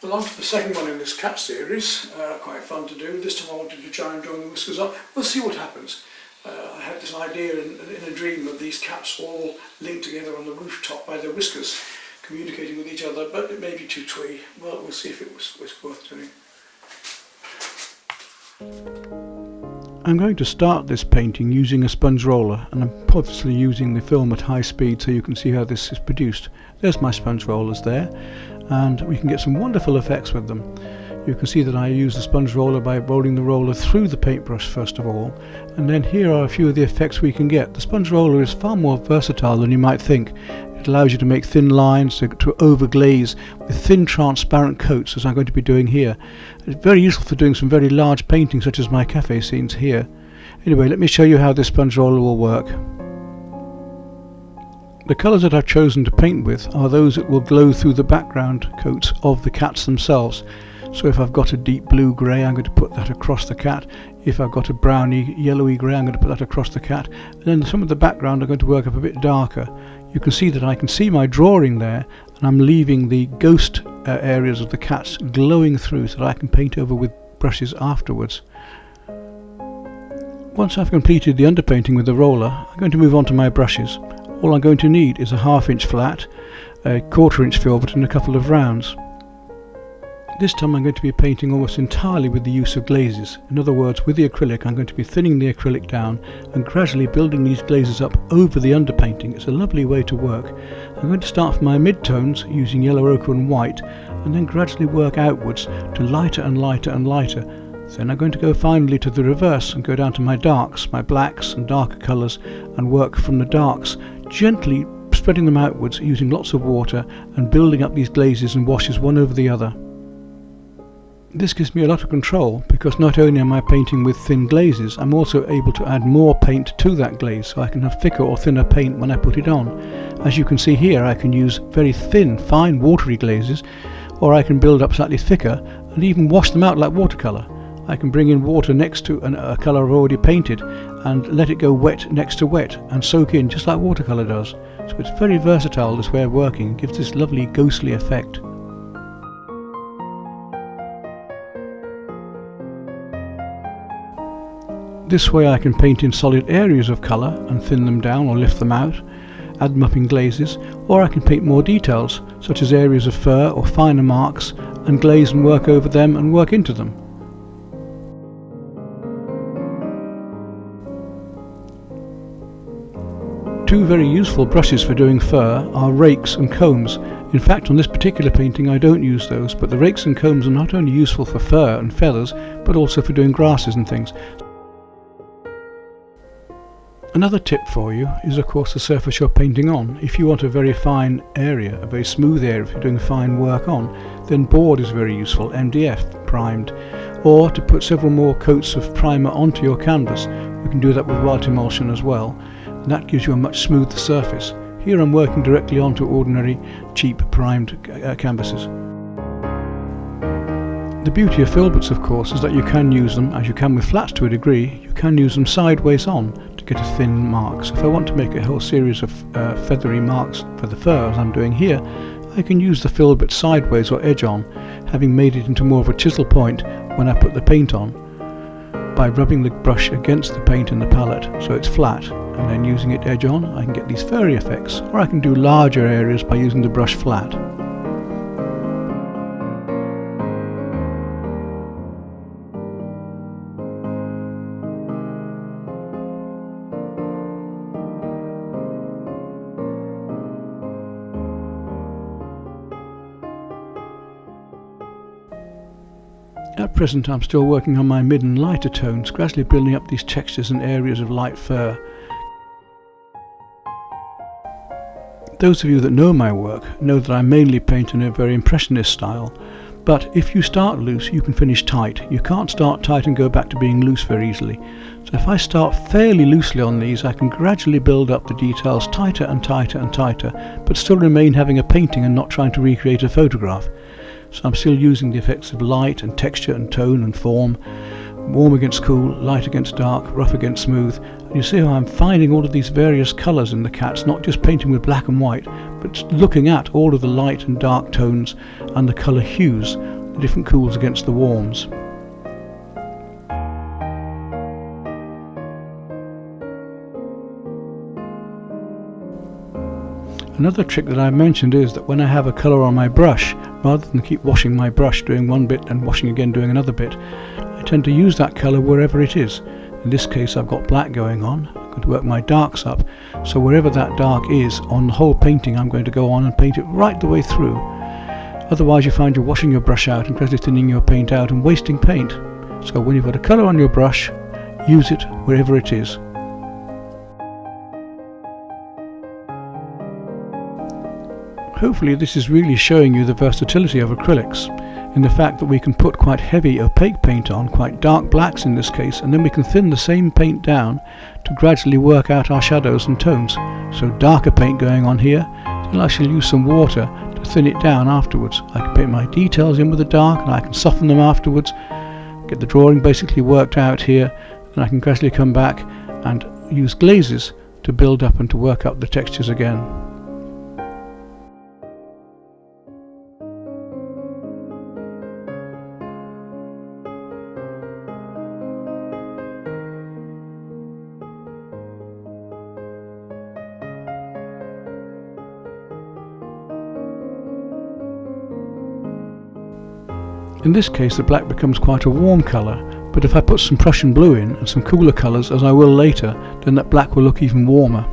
Well, on to the second one in this cat series, quite fun to do. This time I wanted to try and join the whiskers up. We'll see what happens. I had this idea in a dream of these cats all linked together on the rooftop by their whiskers, communicating with each other, but it may be too twee. Well, we'll see if it was worth doing. I'm going to start this painting using a sponge roller, and I'm obviously using the film at high speed so you can see how this is produced. There's my sponge rollers there, and we can get some wonderful effects with them. You can see that I use the sponge roller by rolling the roller through the paintbrush first of all, and then here are a few of the effects we can get. The sponge roller is far more versatile than you might think. It allows you to make thin lines, to overglaze with thin transparent coats, as I'm going to be doing here. It's very useful for doing some very large paintings such as my cafe scenes here. Anyway, let me show you how this sponge roller will work. The colours that I've chosen to paint with are those that will glow through the background coats of the cats themselves. So if I've got a deep blue grey, I'm going to put that across the cat. If I've got a browny yellowy grey, I'm going to put that across the cat. And then some of the background I'm going to work up a bit darker. You can see that I can see my drawing there, and I'm leaving the ghost areas of the cats glowing through so that I can paint over with brushes afterwards. Once I've completed the underpainting with the roller, I'm going to move on to my brushes. All I'm going to need is a 1/2 inch flat, a 1/4 inch filbert and a couple of rounds. This time I'm going to be painting almost entirely with the use of glazes. In other words, with the acrylic I'm going to be thinning the acrylic down and gradually building these glazes up over the underpainting. It's a lovely way to work. I'm going to start from my mid-tones using yellow ochre and white, and then gradually work outwards to lighter and lighter and lighter. Then I'm going to go finally to the reverse and go down to my darks, my blacks and darker colours, and work from the darks, gently spreading them outwards using lots of water and building up these glazes and washes one over the other. This gives me a lot of control because not only am I painting with thin glazes, I'm also able to add more paint to that glaze so I can have thicker or thinner paint when I put it on. As you can see here, I can use very thin, fine watery glazes, or I can build up slightly thicker and even wash them out like watercolour. I can bring in water next to a colour I've already painted and let it go wet next to wet and soak in just like watercolour does. So it's very versatile, this way of working. It gives this lovely ghostly effect. This way I can paint in solid areas of colour and thin them down or lift them out, add them up in glazes, or I can paint more details such as areas of fur or finer marks and glaze and work over them and work into them. Two very useful brushes for doing fur are rakes and combs. In fact, on this particular painting I don't use those, but the rakes and combs are not only useful for fur and feathers, but also for doing grasses and things. Another tip for you is of course the surface you're painting on. If you want a very fine area, a very smooth area if you're doing fine work on, then board is very useful, MDF primed, or to put several more coats of primer onto your canvas. You can do that with white emulsion as well, and that gives you a much smoother surface. Here I'm working directly onto ordinary cheap primed canvases. The beauty of filberts of course is that you can use them, as you can with flats to a degree, you can use them sideways on to get a thin mark. So if I want to make a whole series of feathery marks for the fur as I'm doing here, I can use the filbert sideways or edge on, having made it into more of a chisel point when I put the paint on, by rubbing the brush against the paint in the palette so it's flat, and then using it edge on I can get these furry effects, or I can do larger areas by using the brush flat. At present I'm still working on my mid and lighter tones, gradually building up these textures and areas of light fur. Those of you that know my work know that I mainly paint in a very impressionist style, but if you start loose you can finish tight. You can't start tight and go back to being loose very easily. So if I start fairly loosely on these, I can gradually build up the details tighter and tighter and tighter, but still remain having a painting and not trying to recreate a photograph. So I'm still using the effects of light and texture and tone and form, warm against cool, light against dark, rough against smooth. And you see how I'm finding all of these various colours in the cats, not just painting with black and white, but looking at all of the light and dark tones and the colour hues the different cools against the warms. Another trick that I mentioned is that when I have a colour on my brush, rather than keep washing my brush doing one bit and washing again doing another bit, I tend to use that colour wherever it is. In this case I've got black going on. I'm going to work my darks up, so wherever that dark is on the whole painting I'm going to go on and paint it right the way through. Otherwise you find you're washing your brush out and gradually thinning your paint out and wasting paint. So when you've got a colour on your brush, use it wherever it is. Hopefully this is really showing you the versatility of acrylics, in the fact that we can put quite heavy opaque paint on, quite dark blacks in this case, and then we can thin the same paint down to gradually work out our shadows and tones. So darker paint going on here, then I shall use some water to thin it down afterwards. I can paint my details in with the dark and I can soften them afterwards, get the drawing basically worked out here, and I can gradually come back and use glazes to build up and to work up the textures again. In this case the black becomes quite a warm colour, but if I put some Prussian blue in and some cooler colours, as I will later, then that black will look even warmer.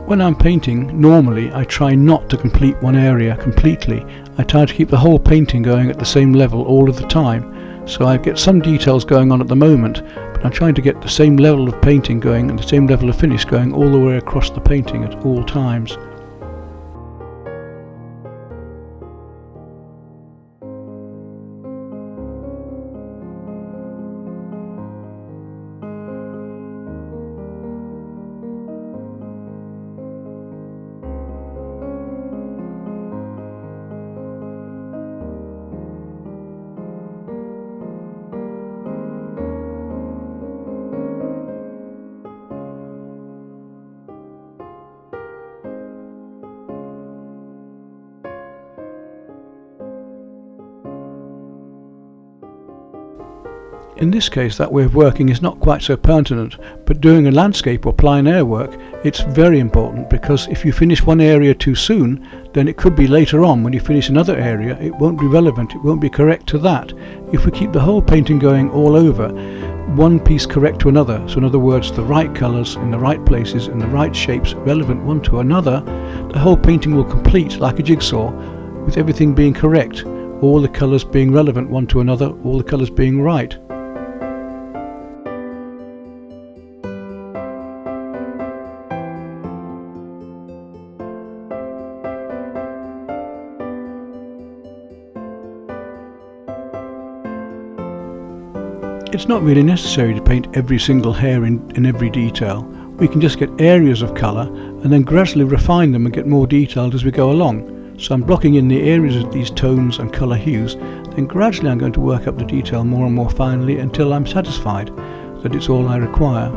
When I'm painting, normally I try not to complete one area completely. I try to keep the whole painting going at the same level all of the time. So I get some details going on at the moment, but I'm trying to get the same level of painting going and the same level of finish going all the way across the painting at all times. In this case that way of working is not quite so pertinent, but doing a landscape or plein air work, it's very important, because if you finish one area too soon, then it could be later on when you finish another area it won't be relevant, it won't be correct to that. If we keep the whole painting going all over, one piece correct to another, so in other words the right colours in the right places and the right shapes relevant one to another, the whole painting will complete like a jigsaw, with everything being correct, all the colours being relevant one to another, all the colours being right. It's not really necessary to paint every single hair in every detail. We can just get areas of colour and then gradually refine them and get more detailed as we go along. So I'm blocking in the areas of these tones and colour hues, then gradually I'm going to work up the detail more and more finely until I'm satisfied that it's all I require.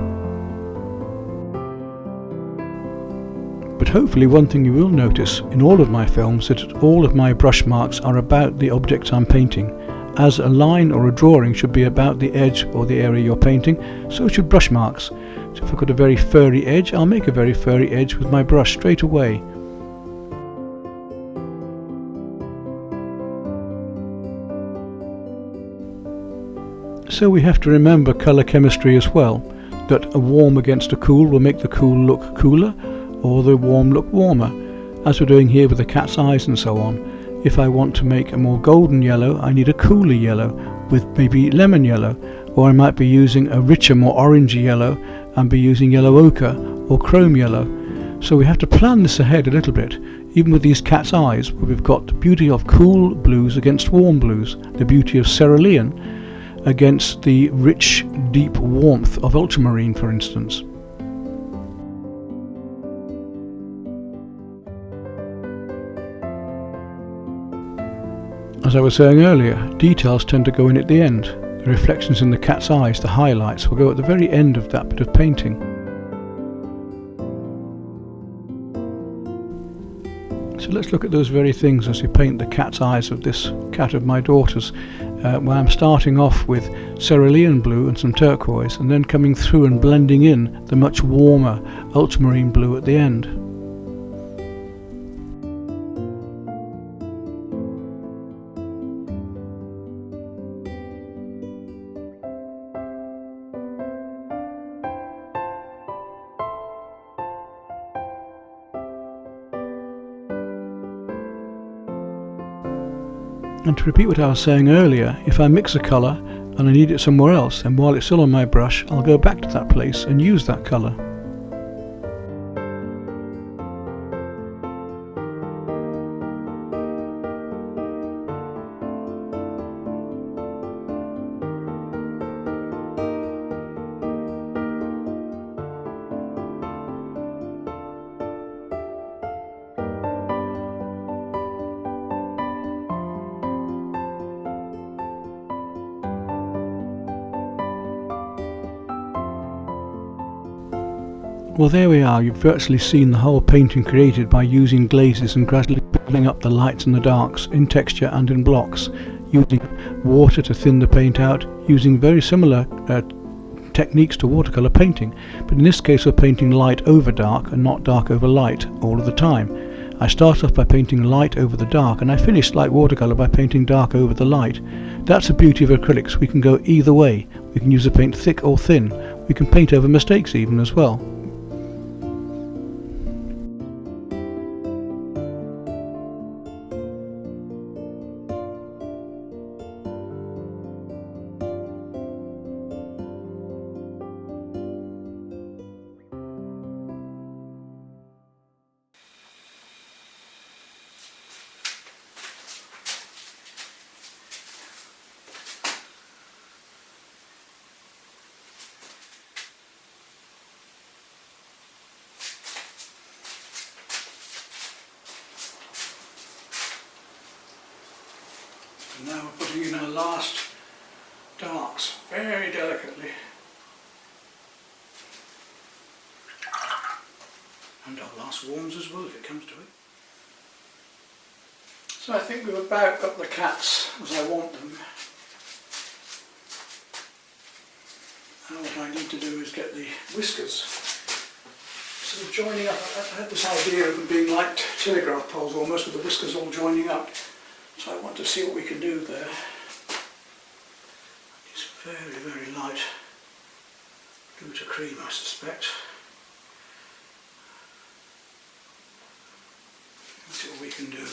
But hopefully one thing you will notice in all of my films is that all of my brush marks are about the object I'm painting. As a line or a drawing should be about the edge or the area you're painting, so should brush marks. So if I've got a very furry edge, I'll make a very furry edge with my brush straight away. So we have to remember colour chemistry as well, that a warm against a cool will make the cool look cooler, or the warm look warmer, as we're doing here with the cat's eyes and so on. If I want to make a more golden yellow, I need a cooler yellow with maybe lemon yellow, or I might be using a richer, more orangey yellow and be using yellow ochre or chrome yellow. So we have to plan this ahead a little bit, even with these cat's eyes, where we've got the beauty of cool blues against warm blues, the beauty of cerulean against the rich, deep warmth of ultramarine, for instance. As I was saying earlier, details tend to go in at the end. The reflections in the cat's eyes, the highlights, will go at the very end of that bit of painting. So let's look at those very things as we paint the cat's eyes of this cat of my daughter's, where I'm starting off with cerulean blue and some turquoise, and then coming through and blending in the much warmer ultramarine blue at the end. And to repeat what I was saying earlier, if I mix a colour and I need it somewhere else, then while it's still on my brush, I'll go back to that place and use that colour. Well, there we are. You've virtually seen the whole painting created by using glazes and gradually building up the lights and the darks in texture and in blocks, using water to thin the paint out, using very similar techniques to watercolour painting, but in this case we're painting light over dark and not dark over light all of the time. I start off by painting light over the dark, and I finish like watercolour by painting dark over the light. That's the beauty of acrylics. We can go either way. We can use the paint thick or thin. We can paint over mistakes even as well. And now we're putting in our last darks very delicately. And our last warms as well if it comes to it. So I think we've about got the cats as I want them. Now what I need to do is get the whiskers sort of joining up. I had this idea of them being like telegraph poles almost, with the whiskers all joining up. So I want to see what we can do there. It's very, very light blue to cream, I suspect. Let's see what we can do.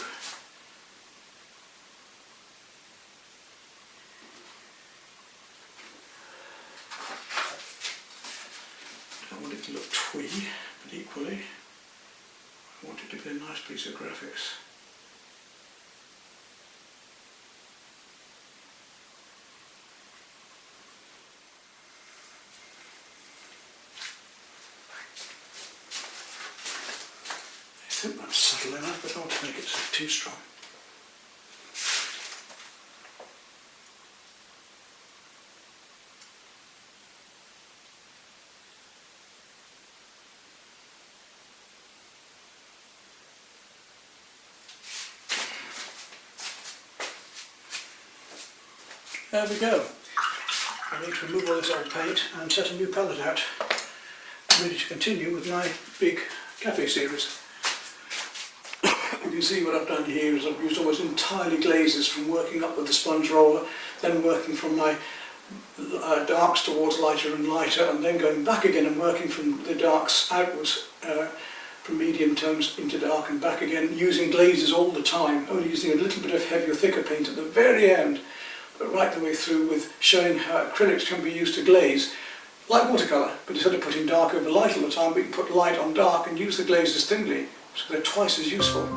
Don't want it to look twee, but equally I want it to be a nice piece of graphics. I think that's subtle enough, but I don't want to make it too strong. There we go. I need to remove all this old paint and set a new palette out. I'm ready to continue with my big cafe series. You can see what I've done here is I've used almost entirely glazes from working up with the sponge roller, then working from my darks towards lighter and lighter, and then going back again and working from the darks outwards, from medium tones into dark and back again, using glazes all the time, only using a little bit of heavier, thicker paint at the very end, but right the way through with showing how acrylics can be used to glaze, like watercolour, but instead of putting dark over light all the time, we can put light on dark and use the glazes thinly, so they're twice as useful.